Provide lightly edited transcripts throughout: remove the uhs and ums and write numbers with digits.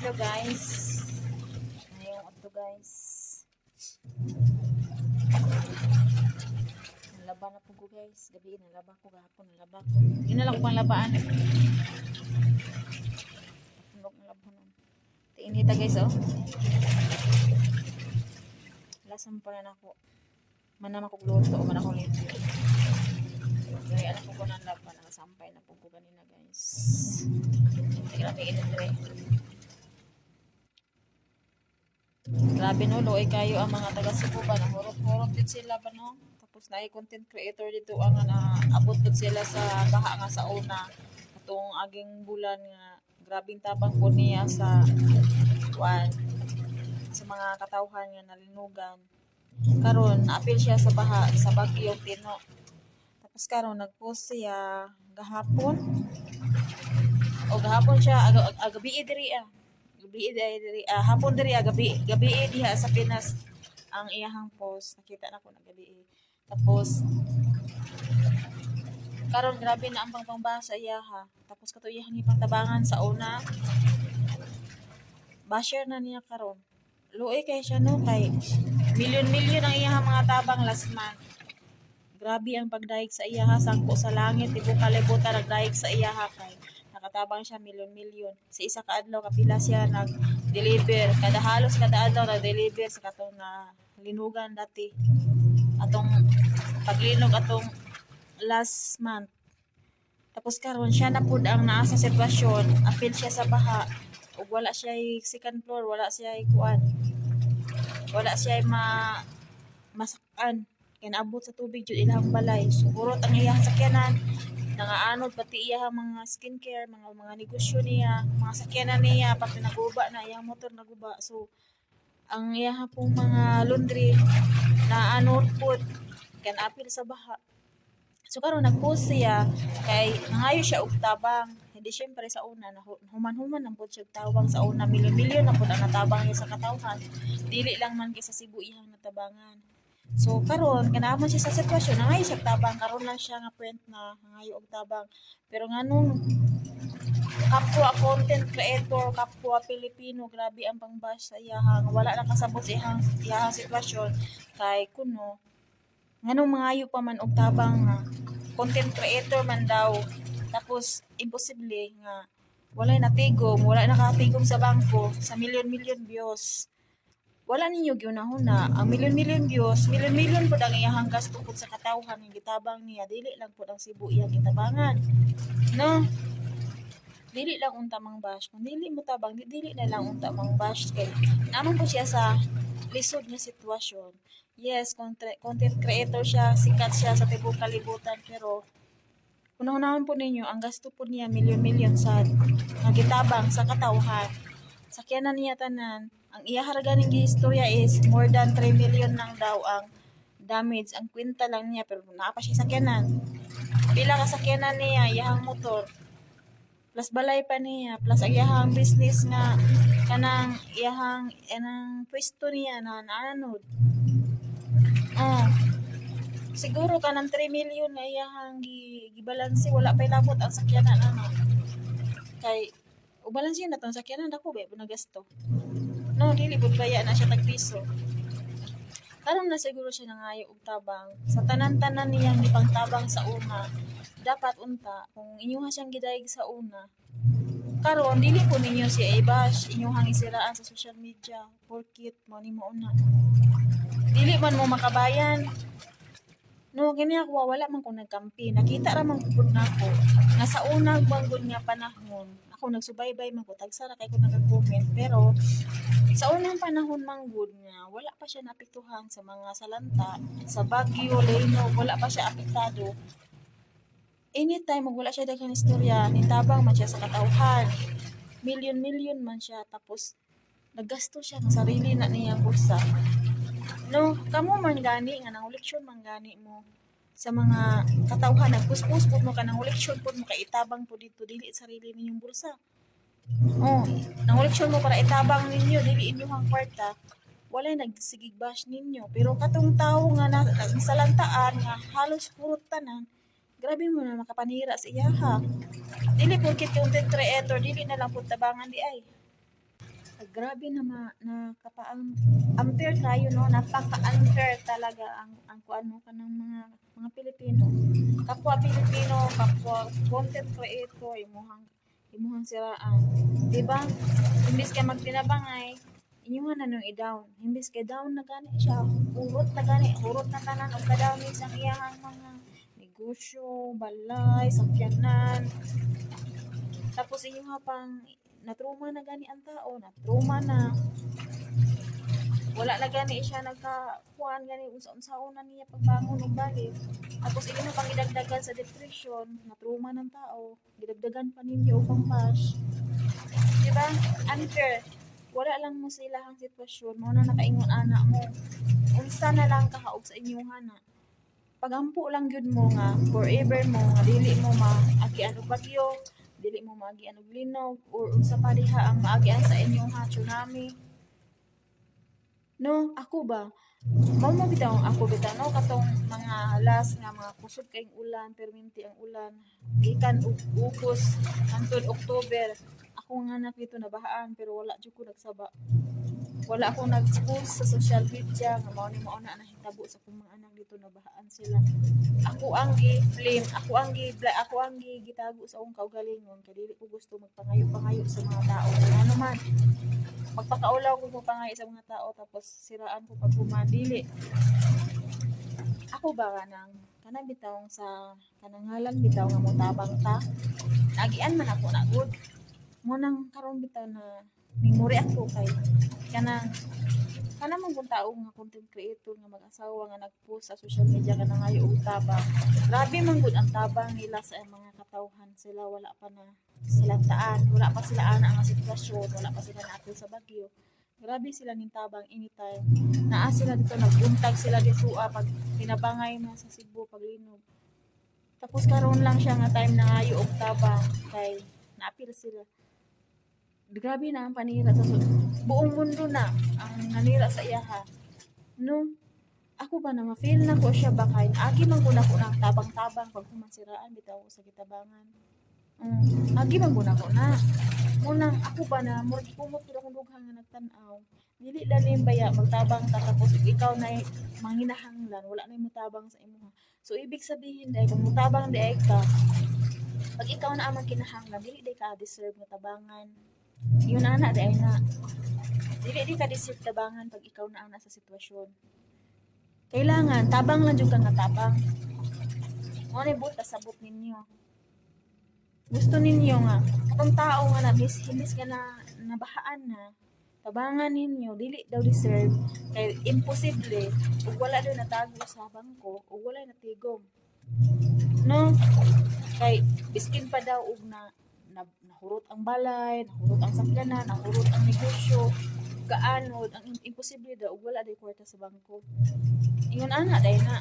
adlaw guys. Ngayong adlaw guys. Nalaba na po ko guys. Gabi nalaba ko gahapon nalaba ko. Hindi na lang ko pang labaan. Tundok na labanan. Tiinita guys oh. Lasam pa na ako. Manam ako luto o man ako lito. Gaya na po ko ng laban. Nakasampay na po ko kanina guys. Grabe inindre. Grabe no, loy kayo ang mga taga Cebu ba na hurot-hurot din sila ba no? Tapos na content creator dito ang naabot din sila sa baha nga sa una. Itong aging bulan nga grabing tabang po niya sa mga katawhan nga nalinugan. Karon naapil siya sa baha sa Bagyo Pino. Tapos karon nagpost siya gahapon. O gahapon siya agabi diri hapon diri gabi diha sa Pinas ang iyahang post. Nakita na ko na gabi. Tapos karon grabe na ang pangbasa iyaha. Tapos kato iyahang ipatabangan sa una. Basher na niya karon. Luoy kay siya no kay milyon-milyon ang iyahang mga tabang last month. Grabe ang pagdaig sa iyaha, sangko sa langit, tibok kalibutan nagdaig sa iyaha kay nakatabang siya milyon-milyon. Sa isa ka adlaw kapila siya nag-deliver, halos kada adlaw nag-deliver sa katong na linugan dati. Atong paglinog atong last month. Tapos karon siya na pud ang naa sa sitwasyon, apil siya sa baha. Ug wala siya second floor, wala siya kuan. Wala siya masakan. Kinaabot sa tubig jud ilang balay. Sugurot ang iyang sakyanan. Nangaanod pati iyang mga skincare, mga negosyo niya, mga sakyanan niya pati naguba na iyang motor naguba. So ang iyang pong mga laundry na anod pud kanapil sa baha. So karon nagpost siya kay nangayo siya og tabang. Hindi syempre sa una human-human ang pud siya tabang sa una, milyon-milyon na pud ang natabang niya sa katawhan. Dili lang man kay sa Cebu iyang natabangan. So karon kanaamon siya sa sitwasyon nangayo siya tabang, karon lang siya nga point na nangayo og tabang. Pero nganong kapwa content creator, kapwa Pilipino, grabe ang pangbash sa iyahang wala na kasabot sa iyahang sitwasyon kay kuno nganong mangayo pa man og tabang nga content creator man daw. Tapos imposible nga walay natigom, wala nakatigom sa bangko sa milyon-milyon views. Wala ninyo giunahuna ang milyon-milyon views, milyon-milyon pud ang iyang gasto pud sa katawhan nga gitabang niya, dili lang pud ang Cebu iyang gitabangan. No? Dili lang unta mang bash. Kung dili mo tabang, dili na lang unta mang bash kay naman po siya sa lisod nga sitwasyon. Yes, content creator siya, sikat siya sa tibok kalibutan, pero unahon po ninyo ang gasto po niya milyon-milyon sa nagitabang sa katawhan. Sakyanan niya tanan. Ang iyaharga ng istorya is more than 3 million nang daw ang damage. Ang kwenta lang niya pero naapa siya sakyanan. Pila ka sakyanan niya, iyahang motor. Plus balay pa niya, plus ang iyahang business nga kanang iyahang pwesto niya na naanod. Siguro kanang 3 million na iyahang gibalanse, wala pa ilabot ang sakyanan kay ubalanse na tong sakyanan dako ba nagasto. No, dili pud kaya na siya tagpiso. Karon na siguro siya nangayo og tabang sa tanan-tanan niyang gipangtabang sa una. Dapat unta kung inyong siyang gidaig sa una. Karon dili po ninyo siya i-bash, inyong isiraan sa social media, porkit mo ni mo una. Dili man mo makabayan. No, kini ako wala man ko nagkampi. Nakita ra man pud nako nga sa unang banggod nga panahon, ako nagsubaybay man ko tagsara kay ko nag-comment, pero sa unang panahon manggod nga wala pa siya naapektuhan sa mga salanta, sa Bagyo, Leyno, wala pa siya apektado. Anytime wala siya daghang istorya, nitabang man siya sa katawhan. Milyon-milyon man siya tapos naggasto siya ng sarili na niyang bulsa. No, kamo man gani nga nang leksyon man gani mo sa mga katawhan, nagpuspos pud mo kanang leksyon pud mo kay itabang pud dito dili sarili ninyong bulsa. Nang leksyon mo para itabang ninyo dili inyong kwarta, walay nagsigig bash ninyo. Pero katong tawo nga nasalantaan nga halos puro tanan, grabe mo na makapanira sa iyaha. Dili pud kit content creator, dili na lang pud tabangan di ay. Grabe na nakapaang unfair tayo, no, napaka-unfair talaga ang kuano ka ng mga Pilipino, kapwa Pilipino, kapwa content creator, imuhang siraan, di ba? Imbis ka magtinabangay, inyuhan na nung i-down, imbis kay down na gani siya, hurot na tanan og ka-down sa iyang mga negosyo, balay, sakyanan. Tapos inyuha pang natruma na gani ang tao, natruma na. Wala na gani siya nagkakuan gani unsa-unsaon na niya pagbangon og balik. Tapos inyuha pang gidagdagan sa depression, natruma ng tao, gidagdagan pa ninyo og pang-bash. Di ba? Unfair. Wala lang mo sa ilahang sitwasyon, mo na nakaingon ana mo. Unsa na lang kahaog sa inyuha na. Pagampo lang gyud mo nga forever mo nga dili mo maagian og bagyo, dili mo maagian og linog or unsa pa diha ang maagian sa inyong tsunami. No, ako ba? Mao mo bitaw ako bitaw no katong mga last nga mga kusog kayong ulan, perminti ang ulan, gikan og Ugos hangtod October. Ako nga anak dito nabahaan pero wala jud ko nagsaba. Wala akong nag-post sa social media nga mao na nahitabo sa akong mga anak dito nabahaan sila. Ako ang gi-flame, ako ang gitago sa akong kaugalingon kay dili ko gusto magpangayo-pangayo sa mga tao. Ano man, magpakaulaw ko pangayo sa mga tao tapos siraan ko pag kumadili. Ako ba kanang bitaw sa kanangalan bitaw nga motabang ta. Nagian man ako na good. Mo nang karon bitaw na memory ako kay kanang man kung tao nga content creator nga mag-asawa nga nag-post sa social media ka na ngayon og tabang. Grabe man gud ang tabang nila sa mga katawhan sila, wala pa na sila taan, wala pa sila ana nga sitwasyon, wala pa sila naapil sa bagyo. Grabe sila ning tabang anytime. Naa sila dito nagbuntag sila dito pag tinabangay na sa Cebu paglinog. Tapos karon lang siya nga time na ngayo og tabang kay naapil sila. Grabe na ang panira sa buong mundo na ang nanira sa iyaha. No, ako ba na ma-feel na ko siya ba kay agi man ko na ko ng tabang-tabang pag kumasiraan bitaw sa kitabangan. Agi man ko na ko na. Munang ako ba na murag kumot ko akong dughang nga nagtan-aw. Dili lalim baya magtabang ta tapos ikaw na manginahanglan, wala na motabang sa imuha. So ibig sabihin dai kung motabang di ka, pag ikaw na ang kinahanglan, dili day ka deserve nga tabangan. Yun ana dai na. Dili ka deserve tabangan pag ikaw na ang nasa sitwasyon. Kailangan tabang lang jud ka nga tabang. Mo ni buta sabot ninyo. Gusto ninyo nga katong tao nga na himis nga nabahaan na tabangan ninyo dili daw deserve kay imposible ug wala daw natago sa bangko ug wala natigom. No? Kay biskin pa daw og nahurot ang balay, nahurot ang sakyanan, nahurot ang negosyo, kaanod, ang imposible daw, wala day kwarta sa bangko. Ingon ana day na.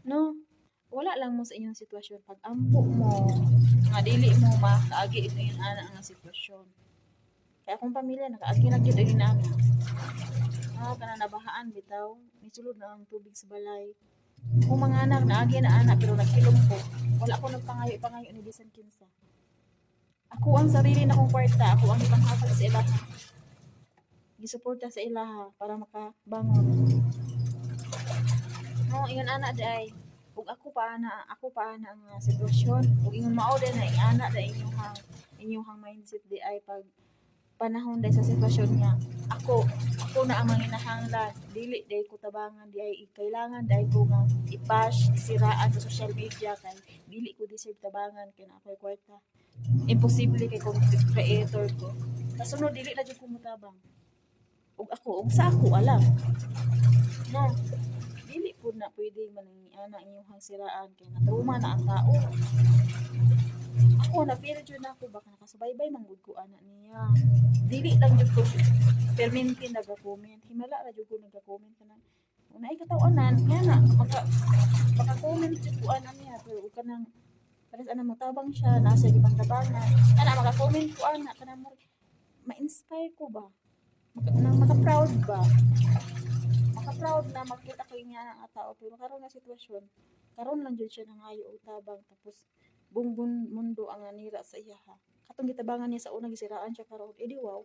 No, wala lang mo sa inyong sitwasyon. Pag ampo mo, nga dili mo makaagi ito yung ana ang sitwasyon. Kaya akong pamilya, nakaagi na gyud ang namin. Kana nabahaan bitaw, nisulod na ang tubig sa balay. Kung mga anak, naagi na anak, pero nagkilom ko. Wala ko nagpangayo ni bisan kinsa. Ako ang sarili na kong kwarta, ako ang ipanghatag sa ilaha. Gisuporta sa ilaha para makabangon. No, ingon ana day. Ug ako pa ana ang sitwasyon. Ug ingon mao din na ana da inyong mindset di ay pag panahon day sa sitwasyon niya. Ako na ang manginahanglan, dili day ko tabangan, di ay kailangan day ko nga i-bash, siraan sa social media kay dili ko deserve tabangan kay na ako'y kwarta. Imposible kay content creator ko. Kasunod dili na jud ko mutabang. Ug sa ako alam. No. Dili pud na pwede man ana inyong siraan kay natruma na ang tao. Ako na feel jud nako baka nakasubaybay man gud ko ana niya. Dili lang jud ko perminti naga-comment. Himala ra jud ko naga-comment kanang unay katawanan kana baka comment jud ko ana niya pero kanang pares ana mo tabang siya nasa ibang tabangan. Kana maka-comment ko ana kanang ma-inspire ko ba? Maka-proud ba? Maka-proud na makita ko niya ang tao pero karon nga sitwasyon karon lang jud siya nangayo og tabang tapos buong mundo ang nanira sa iya ha. Katong gitabangan niya sa una gisiraan siya karon. Edi wow.